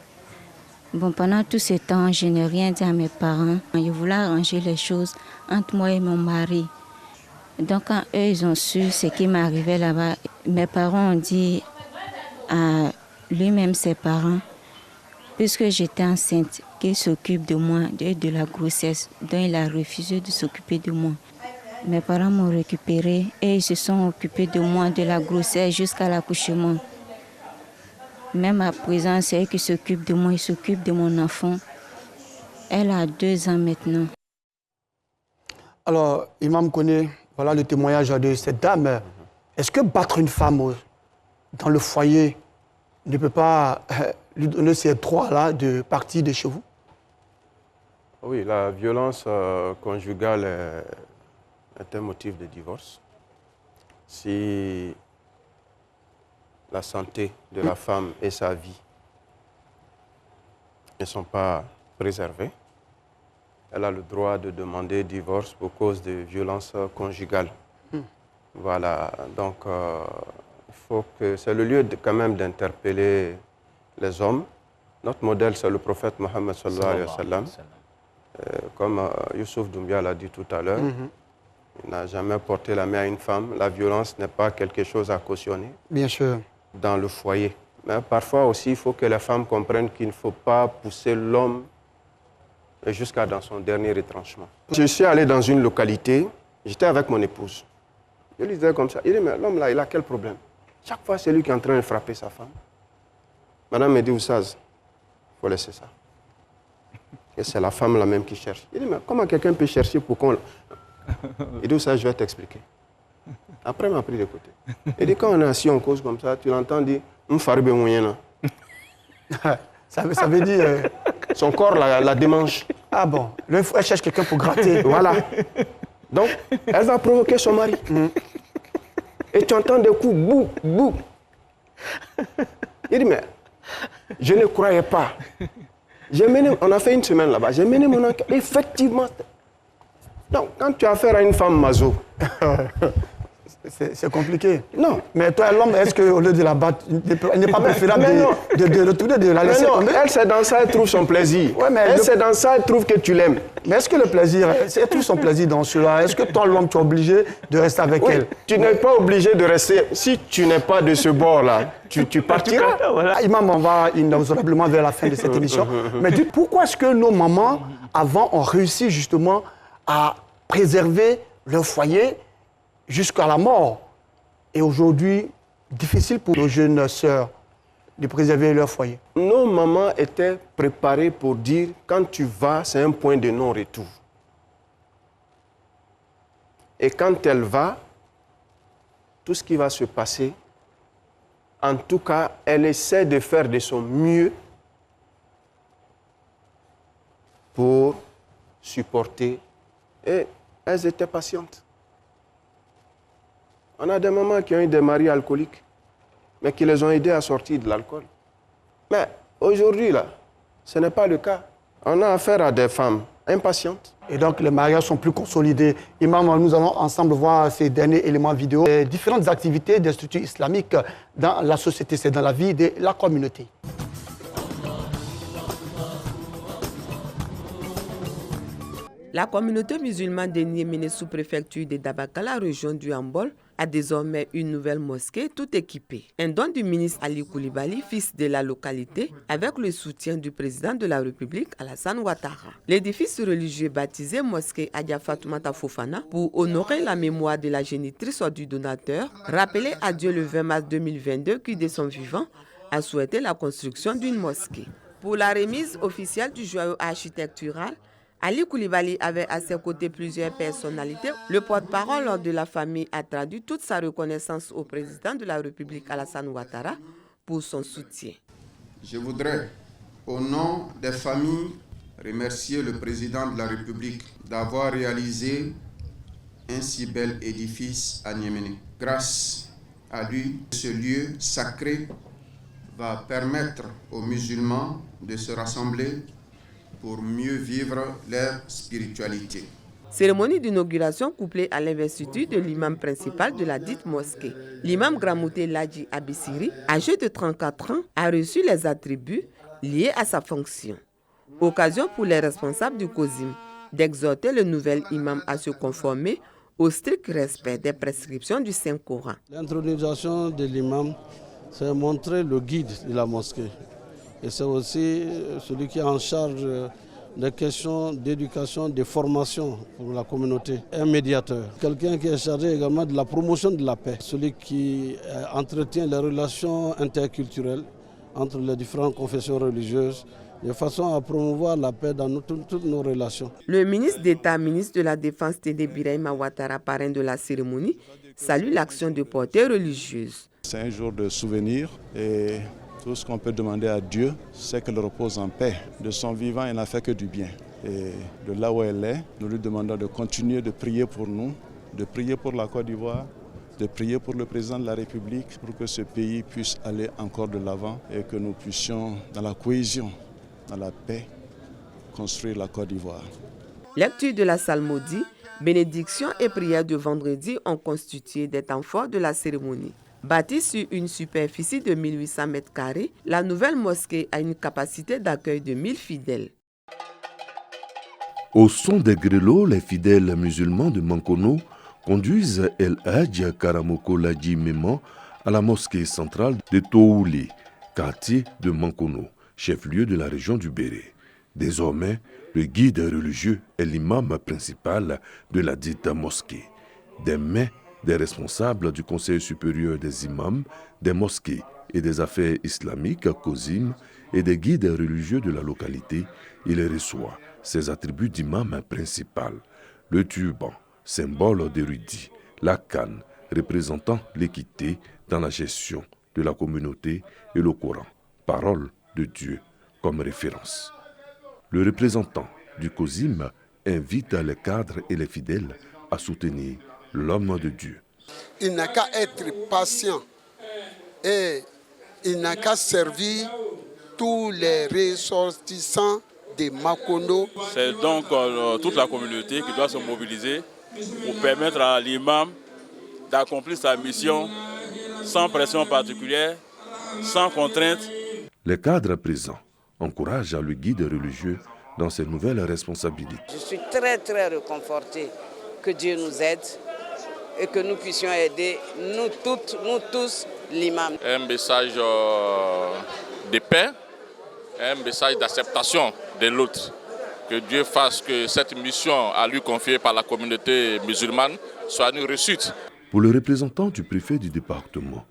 Bon, pendant tout ce temps, je n'ai rien dit à mes parents. Je voulais arranger les choses entre moi et mon mari. Donc quand eux, ils ont su ce qui m'arrivait là-bas, mes parents ont dit à lui-même, ses parents, puisque j'étais enceinte, qu'il s'occupe de moi, de la grossesse, dont il a refusé de s'occuper de moi. Mes parents m'ont récupérée et ils se sont occupés de moi, de la grossesse jusqu'à l'accouchement. Même à présent, c'est eux qui s'occupent de moi, ils s'occupent de mon enfant. Elle a 2 ans maintenant. Alors, Imam connaît, voilà le témoignage de cette dame. Est-ce que battre une femme dans le foyer ne peut pas lui donner ces droits-là de partir de chez vous? Oui, la violence conjugale est un motif de divorce. Si la santé de la femme et sa vie ne sont pas préservées, elle a le droit de demander divorce pour cause de violence conjugale. Voilà, donc il faut que c'est le lieu quand même d'interpeller les hommes. Notre modèle, c'est le prophète Mohammed sallallahu alayhi wa sallam. Comme Youssouf Doumbia l'a dit tout à l'heure, il n'a jamais porté la main à une femme. La violence n'est pas quelque chose à cautionner. Bien sûr. Dans le foyer. Mais parfois aussi, il faut que les femmes comprennent qu'il ne faut pas pousser l'homme jusqu'à dans son dernier retranchement. Je suis allé dans une localité, j'étais avec mon épouse. Je lui disais comme ça, il dit, mais l'homme là, il a quel problème? Chaque fois, c'est lui qui est en train de frapper sa femme. Madame me dit, Oussaz, il faut laisser ça. Et c'est la femme là même qui cherche. Il dit, mais comment quelqu'un peut chercher pour qu'on... Il dit, Oussaz, je vais t'expliquer. Après, il m'a pris de côté. Il dit, quand on est assis en cause comme ça, tu l'entends dire, m'farbe moyen. Ça veut dire... Son corps la démange. Ah bon, elle cherche quelqu'un pour gratter. Voilà. Donc, elle va provoquer son mari. Et tu entends des coups, bouh, bouh. Il dit, mais je ne croyais pas. On a fait une semaine là-bas, j'ai mené mon enquête. Effectivement. Donc, quand tu as affaire à une femme maso, c'est compliqué. Non. Mais toi, l'homme, est-ce qu'au lieu de la battre, il n'est pas préférable de retourner, de la laisser tomber? Elle, c'est dans ça, elle trouve son plaisir. Ouais, mais elle, c'est dans ça, elle trouve que tu l'aimes. Mais est-ce que le plaisir, elle trouve son plaisir dans cela? Est-ce que toi, l'homme, tu es obligé de rester avec elle? Tu n'es pas obligé de rester. Si tu n'es pas de ce bord-là, tu partiras. Voilà. Imam, on va inexorablement vers la fin de cette émission. Mais dites, pourquoi est-ce que nos mamans, avant, ont réussi justement à préserver leur foyer jusqu'à la mort? Et aujourd'hui, difficile pour nos jeunes sœurs de préserver leur foyer. Nos mamans étaient préparées pour dire, quand tu vas, c'est un point de non-retour. Et quand elle va, tout ce qui va se passer, en tout cas, elle essaie de faire de son mieux pour supporter. Et elles étaient patientes. On a des mamans qui ont eu des maris alcooliques, mais qui les ont aidés à sortir de l'alcool. Mais aujourd'hui, là, ce n'est pas le cas. On a affaire à des femmes impatientes. Et donc, les mariages sont plus consolidés. Imam, nous allons ensemble voir ces derniers éléments vidéo. Les différentes activités des structures islamiques dans la société, c'est dans la vie de la communauté. La communauté musulmane de Niéméné, sous-préfecture de Dabakala, région du Hambol, a désormais une nouvelle mosquée tout équipée. Un don du ministre Ali Koulibaly, fils de la localité, avec le soutien du président de la République, Alassane Ouattara. L'édifice religieux baptisé mosquée Adja Fatoumata Fofana pour honorer la mémoire de la génitrice du donateur, rappelé à Dieu le 20 mars 2022 qui, de son vivant, a souhaité la construction d'une mosquée. Pour la remise officielle du joyau architectural, Ali Koulibaly avait à ses côtés plusieurs personnalités. Le porte-parole de la famille a traduit toute sa reconnaissance au président de la République Alassane Ouattara pour son soutien. Je voudrais, au nom des familles, remercier le président de la République d'avoir réalisé un si bel édifice à Niéméné. Grâce à lui, ce lieu sacré va permettre aux musulmans de se rassembler pour mieux vivre leur spiritualité. Cérémonie d'inauguration couplée à l'investiture de l'imam principal de la dite mosquée. L'imam Gramouté Ladji Abissiri, âgé de 34 ans, a reçu les attributs liés à sa fonction. Occasion pour les responsables du COSIM d'exhorter le nouvel imam à se conformer au strict respect des prescriptions du Saint-Coran. L'intronisation de l'imam, c'est montrer le guide de la mosquée. Et c'est aussi celui qui est en charge des questions d'éducation, de formation pour la communauté. Un médiateur, quelqu'un qui est chargé également de la promotion de la paix, celui qui entretient les relations interculturelles entre les différentes confessions religieuses, de façon à promouvoir la paix dans toutes nos relations. Le ministre d'État, ministre de la Défense Tédé Birahima Ouattara, parrain de la cérémonie, salue l'action de portée religieuse. C'est un jour de souvenir et tout ce qu'on peut demander à Dieu, c'est qu'elle repose en paix. De son vivant, elle n'a fait que du bien. Et de là où elle est, nous lui demandons de continuer de prier pour nous, de prier pour la Côte d'Ivoire, de prier pour le président de la République, pour que ce pays puisse aller encore de l'avant et que nous puissions, dans la cohésion, dans la paix, construire la Côte d'Ivoire. Lecture de la psalmodie, bénédiction et prière de vendredi ont constitué des temps forts de la cérémonie. Bâtie sur une superficie de 1800 m², la nouvelle mosquée a une capacité d'accueil de 1000 fidèles. Au son des grelots, les fidèles musulmans de Mankono conduisent El Hadj Karamoko Ladji Méman à la mosquée centrale de Tohoulé, quartier de Mankono, chef-lieu de la région du Béré. Désormais, le guide religieux est l'imam principal de la dite mosquée. Des mains des responsables du Conseil supérieur des imams, des mosquées et des affaires islamiques, COSIM, et des guides religieux de la localité, il reçoit ses attributs d'imam principal, le turban, symbole d'érudit, la canne, représentant l'équité dans la gestion de la communauté, et le Coran, parole de Dieu, comme référence. Le représentant du COSIM invite les cadres et les fidèles à soutenir l'homme de Dieu. Il n'a qu'à être patient et il n'a qu'à servir tous les ressortissants de Mankono. C'est donc toute la communauté qui doit se mobiliser pour permettre à l'imam d'accomplir sa mission sans pression particulière, sans contrainte. Les cadres présents encouragent le guide religieux dans ses nouvelles responsabilités. Je suis très réconforté que Dieu nous aide et que nous puissions aider, nous tous, l'imam. Un message de paix, un message d'acceptation de l'autre. Que Dieu fasse que cette mission à lui confiée par la communauté musulmane soit une réussite. Pour le représentant du préfet du département,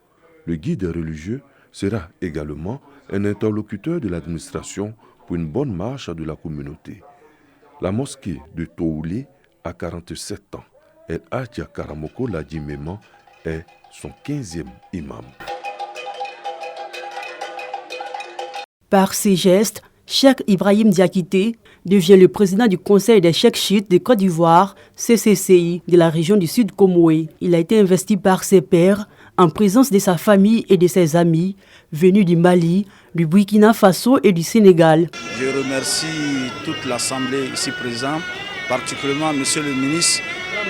le guide religieux sera également un interlocuteur de l'administration pour une bonne marche de la communauté. La mosquée de Tohoulé a 47 ans. El Hadj Karamoko Ladji Méman est son 15e imam. Par ces gestes, Cheikh Ibrahim Diakité devient le président du Conseil des Cheikhs chiites de Côte d'Ivoire, CCCI, de la région du Sud Comoé. Il a été investi par ses pairs en présence de sa famille et de ses amis venus du Mali, du Burkina Faso et du Sénégal. Je remercie toute l'Assemblée ici présente, particulièrement Monsieur le ministre.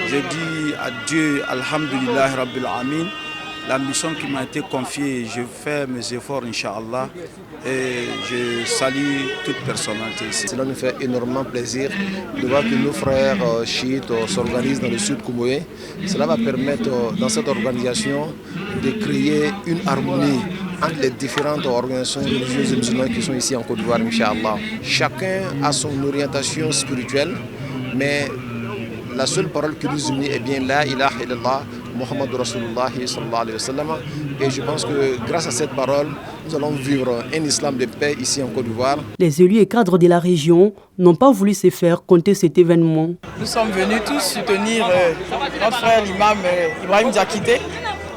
Je dis à Dieu, Alhamdulillah Rabbil Amin, la mission qui m'a été confiée, je fais mes efforts, Inch'Allah, et je salue toute personnalité ici. Cela nous fait énormément plaisir de voir que nos frères chiites s'organisent dans le Sud Comoé. Cela va permettre, dans cette organisation, de créer une harmonie entre les différentes organisations religieuses et musulmanes qui sont ici en Côte d'Ivoire, Inch'Allah. Chacun a son orientation spirituelle, mais la seule parole qui nous unit est bien La ilaha illallah, Muhammad Rasulullah sallallahu alayhi wa sallam. Et je pense que grâce à cette parole, nous allons vivre un islam de paix ici en Côte d'Ivoire. Les élus et cadres de la région n'ont pas voulu se faire compter cet événement. Nous sommes venus tous soutenir notre frère l'imam Ibrahim Diakité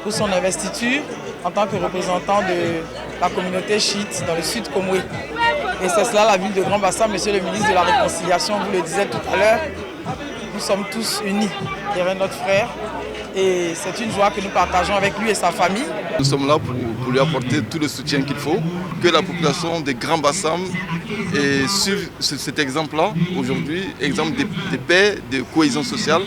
pour son investiture en tant que représentant de la communauté chiite dans le Sud Comoé. Et c'est cela la ville de Grand Bassam, monsieur le ministre de la Réconciliation vous le disait tout à l'heure. Nous sommes tous unis derrière notre frère. Et c'est une joie que nous partageons avec lui et sa famille. Nous sommes là pour lui apporter tout le soutien qu'il faut, que la population des Grands Bassam et suive cet exemple-là aujourd'hui, exemple de paix, de cohésion sociale,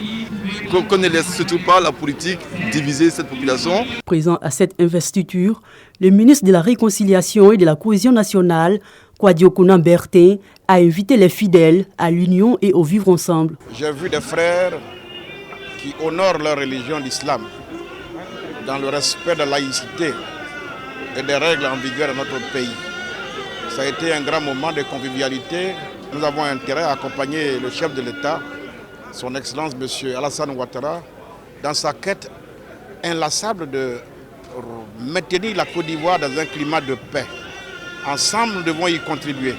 qu'on ne laisse surtout pas la politique diviser cette population. Présent à cette investiture, le ministre de la Réconciliation et de la Cohésion nationale, Kwadio Konan Bertin, a invité les fidèles à l'union et au vivre ensemble. J'ai vu des frères qui honorent leur religion, l'islam, dans le respect de la laïcité et des règles en vigueur dans notre pays. Ça a été un grand moment de convivialité. Nous avons intérêt à accompagner le chef de l'État, son Excellence M. Alassane Ouattara, dans sa quête inlassable de maintenir la Côte d'Ivoire dans un climat de paix. Ensemble, nous devons y contribuer.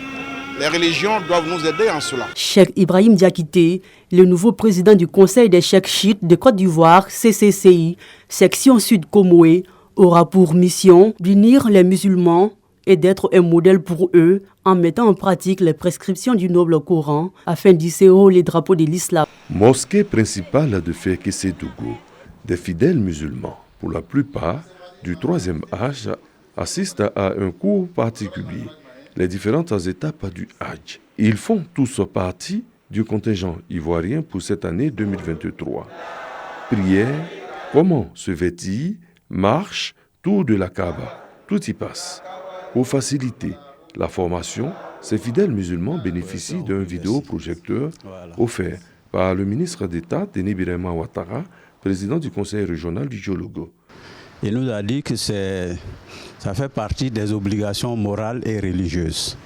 Les religions doivent nous aider en cela. Cheikh Ibrahim Diakité, le nouveau président du Conseil des cheikhs chiites de Côte d'Ivoire, CCCI, section Sud Comoé, aura pour mission d'unir les musulmans et d'être un modèle pour eux en mettant en pratique les prescriptions du noble Coran afin d'hisser haut les drapeaux de l'islam. Mosquée principale de Fekese-Dougou, des fidèles musulmans, pour la plupart du troisième âge, assistent à un cours particulier, les différentes étapes du Hajj. Ils font tous partie du contingent ivoirien pour cette année 2023. Prière, comment se vêtir, marche, tour de la Kaaba, tout y passe. Pour faciliter la formation, ces fidèles musulmans bénéficient d'un vidéoprojecteur offert par le ministre d'État, Denis Birema Ouattara, président du conseil régional du Djologo. Il nous a dit que ça fait partie des obligations morales et religieuses.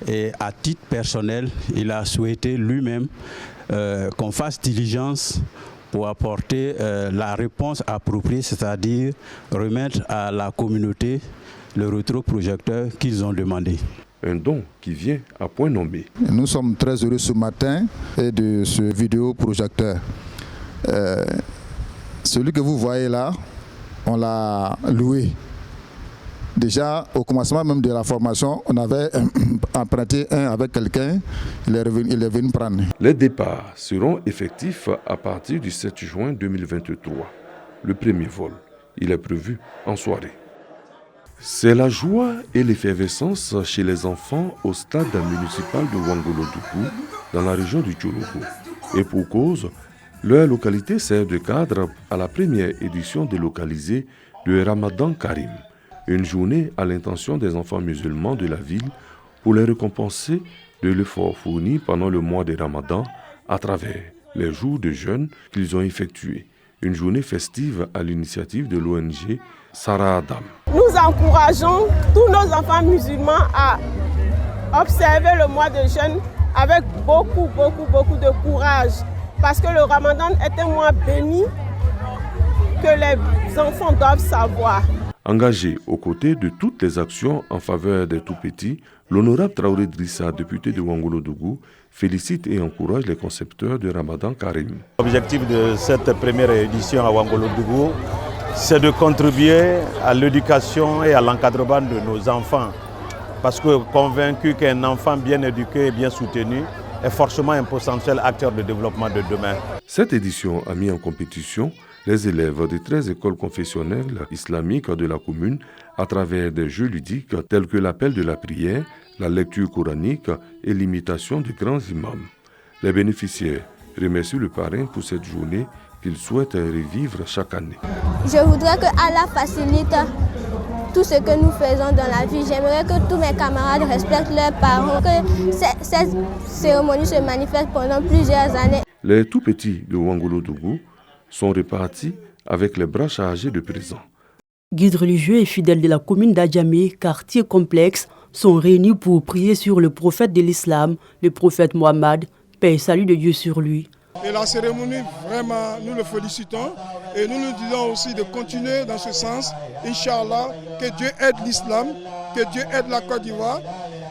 Et à titre personnel, il a souhaité lui-même qu'on fasse diligence pour apporter la réponse appropriée, c'est-à-dire remettre à la communauté le rétroprojecteur qu'ils ont demandé. Un don qui vient à point nommé. Nous sommes très heureux ce matin de ce vidéoprojecteur. Celui que vous voyez là, on l'a loué. Déjà, au commencement même de la formation, on avait emprunté un avec quelqu'un, il est venu prendre. Les départs seront effectifs à partir du 7 juin 2023. Le premier vol, il est prévu en soirée. C'est la joie et l'effervescence chez les enfants au stade municipal de Ouangolo-Dougou, dans la région du Djologo. Et pour cause, leur localité sert de cadre à la première édition délocalisée de Ramadan Karim, une journée à l'intention des enfants musulmans de la ville pour les récompenser de l'effort fourni pendant le mois de Ramadan à travers les jours de jeûne qu'ils ont effectués. Une journée festive à l'initiative de l'ONG Sarah Adam. Nous encourageons tous nos enfants musulmans à observer le mois de jeûne avec beaucoup de courage. Parce que le Ramadan est un mois béni que les enfants doivent savoir. Engagé aux côtés de toutes les actions en faveur des tout-petits, l'honorable Traoré Drissa, député de Ouangolo-Dougou, félicite et encourage les concepteurs de Ramadan Karim. L'objectif de cette première édition à Ouangolo-Dougou, c'est de contribuer à l'éducation et à l'encadrement de nos enfants. Parce que convaincu qu'un enfant bien éduqué et bien soutenu est forcément un potentiel acteur de développement de demain. Cette édition a mis en compétition les élèves des 13 écoles confessionnelles islamiques de la commune à travers des jeux ludiques tels que l'appel de la prière, la lecture coranique et l'imitation de grands imams. Les bénéficiaires remercient le parrain pour cette journée qu'ils souhaitent revivre chaque année. Je voudrais que Allah facilite tout ce que nous faisons dans la vie. J'aimerais que tous mes camarades respectent leurs parents, que cette cérémonie se manifeste pendant plusieurs années. Les tout-petits de Ouangolo-Dougou sont répartis avec les bras chargés de présents. Guides religieux et fidèles de la commune d'Adjamé, quartier complexe, sont réunis pour prier sur le prophète de l'islam, le prophète Mohammed, paix et salut de Dieu sur lui. Et la cérémonie, vraiment, nous le félicitons et nous nous disons aussi de continuer dans ce sens. Inch'Allah, que Dieu aide l'islam, que Dieu aide la Côte d'Ivoire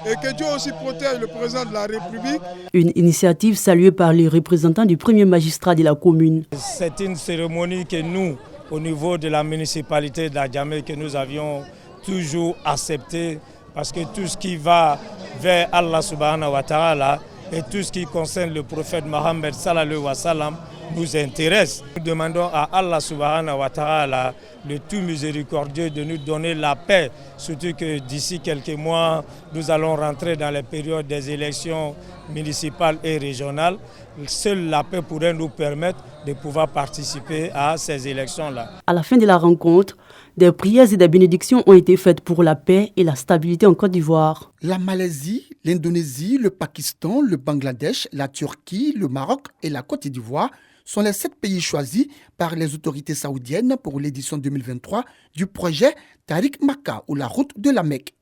et que Dieu aussi protège le président de la République. Une initiative saluée par les représentants du premier magistrat de la commune. C'est une cérémonie que nous, au niveau de la municipalité d'Adjamé, que nous avions toujours acceptée parce que tout ce qui va vers Allah subhanahu wa ta'ala, et tout ce qui concerne le prophète Mohammed sallallahu alayhi wa sallam nous intéresse. Nous demandons à Allah subhanahu wa ta'ala, le tout miséricordieux, de nous donner la paix, surtout que d'ici quelques mois, nous allons rentrer dans les périodes des élections municipales et régionales. Seule la paix pourrait nous permettre de pouvoir participer à ces élections-là. À la fin de la rencontre, des prières et des bénédictions ont été faites pour la paix et la stabilité en Côte d'Ivoire. La Malaisie, l'Indonésie, le Pakistan, le Bangladesh, la Turquie, le Maroc et la Côte d'Ivoire sont les 7 pays choisis par les autorités saoudiennes pour l'édition 2023 du projet Tariq Makka ou la route de la Mecque.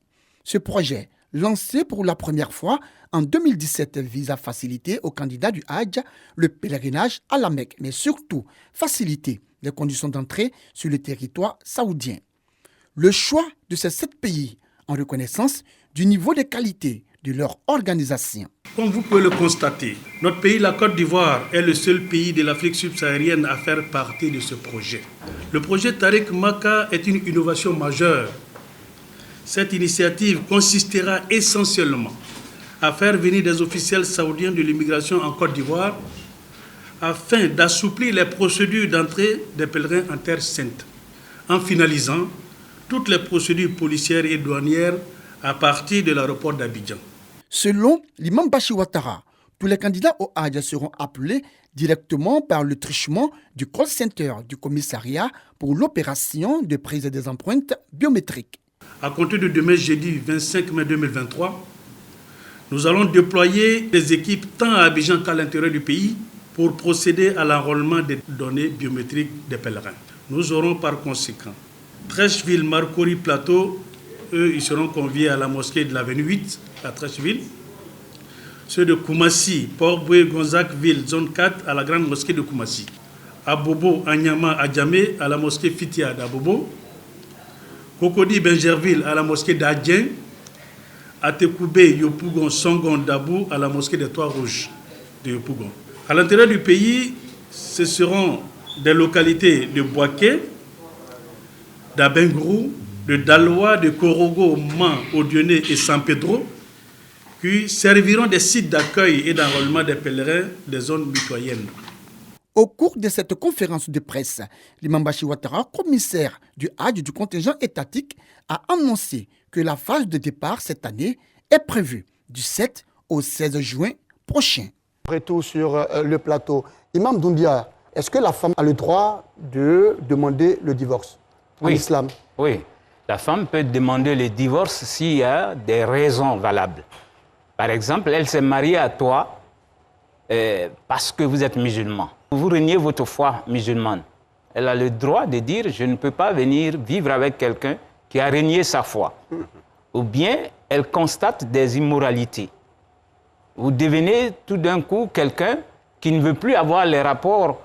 Ce projet, lancé pour la première fois en 2017, vise à faciliter aux candidats du Hajj le pèlerinage à la Mecque, mais surtout faciliter les conditions d'entrée sur le territoire saoudien. Le choix de ces 7 pays en reconnaissance du niveau de qualité de leur organisation. Comme vous pouvez le constater, notre pays, la Côte d'Ivoire, est le seul pays de l'Afrique subsaharienne à faire partie de ce projet. Le projet Tariq Makka est une innovation majeure. Cette initiative consistera essentiellement à faire venir des officiels saoudiens de l'immigration en Côte d'Ivoire afin d'assouplir les procédures d'entrée des pèlerins en Terre Sainte, en finalisant toutes les procédures policières et douanières à partir de l'aéroport d'Abidjan. Selon l'imam Bachir Ouattara, tous les candidats au Hajj seront appelés directement par le truchement du call center du commissariat pour l'opération de prise des empreintes biométriques. À compter de demain, jeudi 25 mai 2023, nous allons déployer des équipes tant à Abidjan qu'à l'intérieur du pays pour procéder à l'enrôlement des données biométriques des pèlerins. Nous aurons par conséquent Trècheville, Marcory, Plateau, eux, ils seront conviés à la mosquée de l'avenue 8 à Trècheville. Ceux de Koumassi, Port-Boué, Gonzac-Ville, zone 4 à la grande mosquée de Koumassi. À Bobo, à Nyama, à Djamé, à la mosquée Fitia d'Abobo. Cocody, Benjerville, à la mosquée d'Adjen. À Tekoubé, Yopougon, Songon, Dabou, à la mosquée des Trois Rouges de Yopougon. À l'intérieur du pays, ce seront des localités de Boaké, d'Abengrou, de Daloa, de Korogo, Man, Odioné et San Pedro, qui serviront des sites d'accueil et d'enrôlement des pèlerins des zones mitoyennes. Au cours de cette conférence de presse, l'imam Bachir Ouattara, commissaire du Hajj du contingent étatique, a annoncé que la phase de départ cette année est prévue du 7 au 16 juin prochain. Après tout, sur le plateau, Imam Doumbia, est-ce que la femme a le droit de demander le divorce en islam? Oui, la femme peut demander le divorce s'il y a des raisons valables. Par exemple, elle s'est mariée à toi parce que vous êtes musulman. Vous reniez votre foi musulmane. Elle a le droit de dire « je ne peux pas venir vivre avec quelqu'un qui a renié sa foi ». Ou bien elle constate des immoralités. Vous devenez tout d'un coup quelqu'un qui ne veut plus avoir les rapports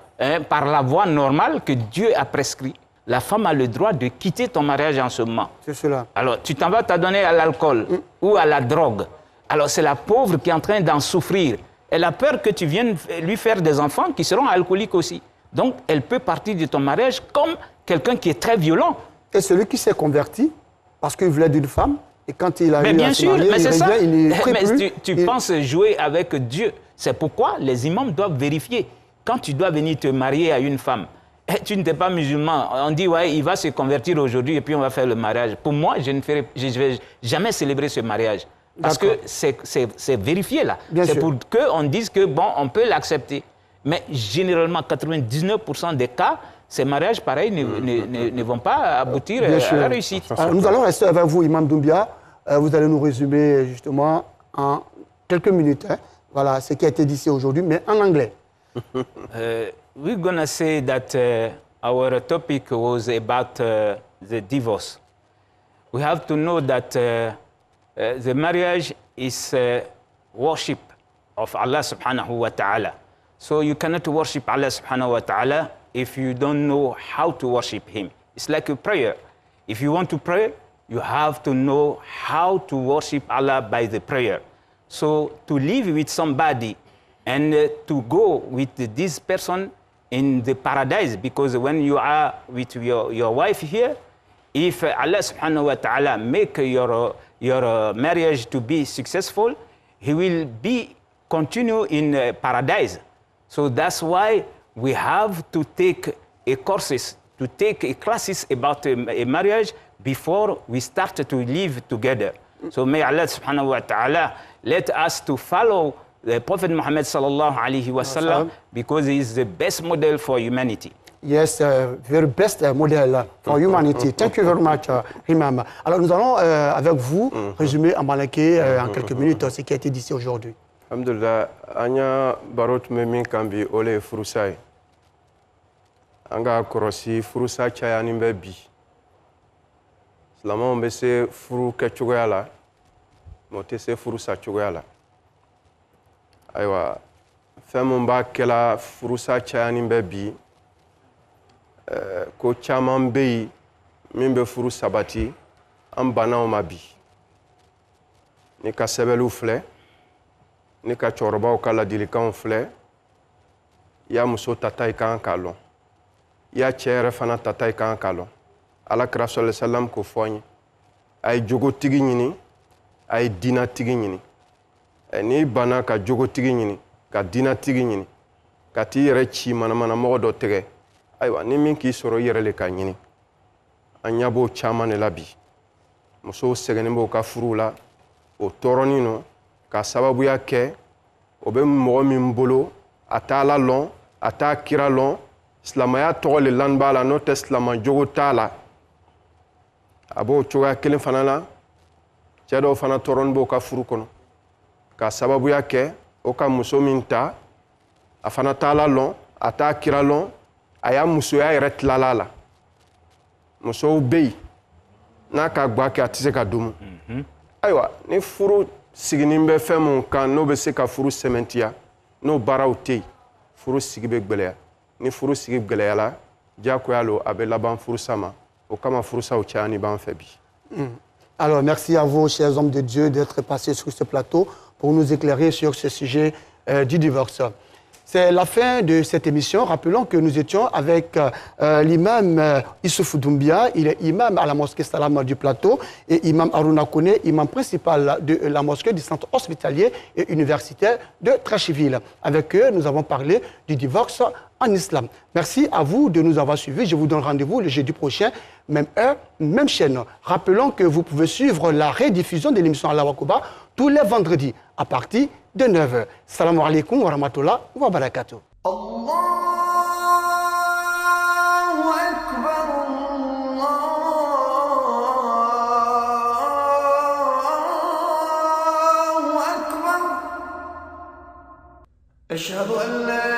par la voie normale que Dieu a prescrit. La femme a le droit de quitter ton mariage en ce moment. C'est cela. Alors, tu t'en vas t'adonner à l'alcool ou à la drogue. Alors, c'est la pauvre qui est en train d'en souffrir. Elle a peur que tu viennes lui faire des enfants qui seront alcooliques aussi. Donc, elle peut partir de ton mariage comme quelqu'un qui est très violent. Et celui qui s'est converti parce qu'il voulait d'une femme, et quand il a eu à se marier, il ne prie plus. Tu penses jouer avec Dieu. C'est pourquoi les imams doivent vérifier. Quand tu dois venir te marier à une femme, tu n'es pas musulman. On dit, ouais, il va se convertir aujourd'hui et puis on va faire le mariage. Pour moi, je ne vais jamais célébrer ce mariage. Parce que c'est vérifié là. C'est pour qu'on dise que, bon, on peut l'accepter. Mais généralement, 99% des cas, ces mariages, pareil, ne vont pas aboutir à la réussite. Alors, nous allons rester avec vous, Imam Doumbia. Vous allez nous résumer justement en quelques minutes. Voilà ce qui a été dit ici aujourd'hui, mais en anglais. We're going to say that our topic was about the divorce. We have to know that the marriage is worship of Allah subhanahu wa ta'ala. So you cannot worship Allah subhanahu wa ta'ala if you don't know how to worship Him. It's like a prayer. If you want to pray, you have to know how to worship Allah by the prayer. So to live with somebody and to go with this person in the paradise, because when you are with your wife here, if Allah subhanahu wa ta'ala make your marriage to be successful, He will be continue in paradise. So that's why we have to take courses, to take classes about a marriage before we start to live together. So may Allah subhanahu wa ta'ala let us to follow the Prophet Muhammad sallallahu alayhi wa sallam because he is the best model for humanity. Yes, very best model for humanity. Thank you very much, Imam. Alors nous allons avec vous résumer en malaké en quelques minutes ce qui a été dit ici aujourd'hui. Alhamdulillah, anya barot memin kambi ole furusai. Anga korosi furusa chaya nimbe bi. Slama on se furu ke cogoya la, mote se furusa cogoya la. Aywa, fɛn mun b'a kɛla furusa cayani bɛ bi, ko caman bɛ yen min bɛ furu sabati an bannaw ma bi. Ni ka sɛbɛliw filɛ, ni ka cɛkɔrɔbaw ka ladilikanw filɛ, i y'a muso tata i kan k'a lɔn, i y'a cɛ yɛrɛ fana tata i kan k'a lɔn. Alakira sɔlɔ salam ko fɔ an ye, a ye jogotigi ɲini, a ye diinatigi ɲini. N'i banna ka jogotigi ɲini, ka diinatigi ɲini, ka t'i yɛrɛ ci manamana-mɔgɔ dɔ tɛgɛ, ayiwa ni min k'i sɔrɔ i yɛrɛ le ka ɲini. An ɲɛ b'o caman de la bi. Musow sɛgɛnnen b'o ka furuw la, o tɔɔrɔnin no, ka sababuya kɛ, o bɛ mɔgɔ min bolo, a t'a Ala lɔn, a t'a kira lɔn, silamɛya tɔgɔ le lani b'a la, n'o tɛ silaman jogo t'a la. A b'o cogoya kelen fana la, cɛ dɔw fana tɔɔrɔnin b'o ka furu kɔnɔ. Ka sababuya kɛ o ka muso min ta a fana t'a la lɔn, a t'a kira lɔn, a y'a musoya yɛrɛ tilala la. Musow bɛ yen n'a ka gwa kɛ a tɛ se ka domo. Ayiwa ni furu siginin bɛ fɛn mun kan n'o bɛ se ka furu sɛmɛntiya, n'o baaraw tɛ yen, furu sigi bɛ gɛlɛya. Ni furu sigi gɛlɛyala, diyagoya lo a bɛ laban furusa ma. O kama furusaw cayani b'an fɛ bi. Alors merci à vous, chers hommes de Dieu, d'être passés sur ce plateau pour nous éclairer sur ce sujet du divorce. C'est la fin de cette émission. Rappelons que nous étions avec l'imam Issoufou Doumbia. Il est imam à la mosquée Salam du Plateau et imam Aruna Kone, imam principal de la mosquée du centre hospitalier et universitaire de Tracheville. Avec eux, nous avons parlé du divorce en islam. Merci à vous de nous avoir suivis. Je vous donne rendez-vous le jeudi prochain, même heure, même chaîne. Rappelons que vous pouvez suivre la rediffusion de l'émission Allah Wakuba tous les vendredis à partir de 9h. Salam alaikum wa rahmatullah wa barakatuh. أشهد أن لا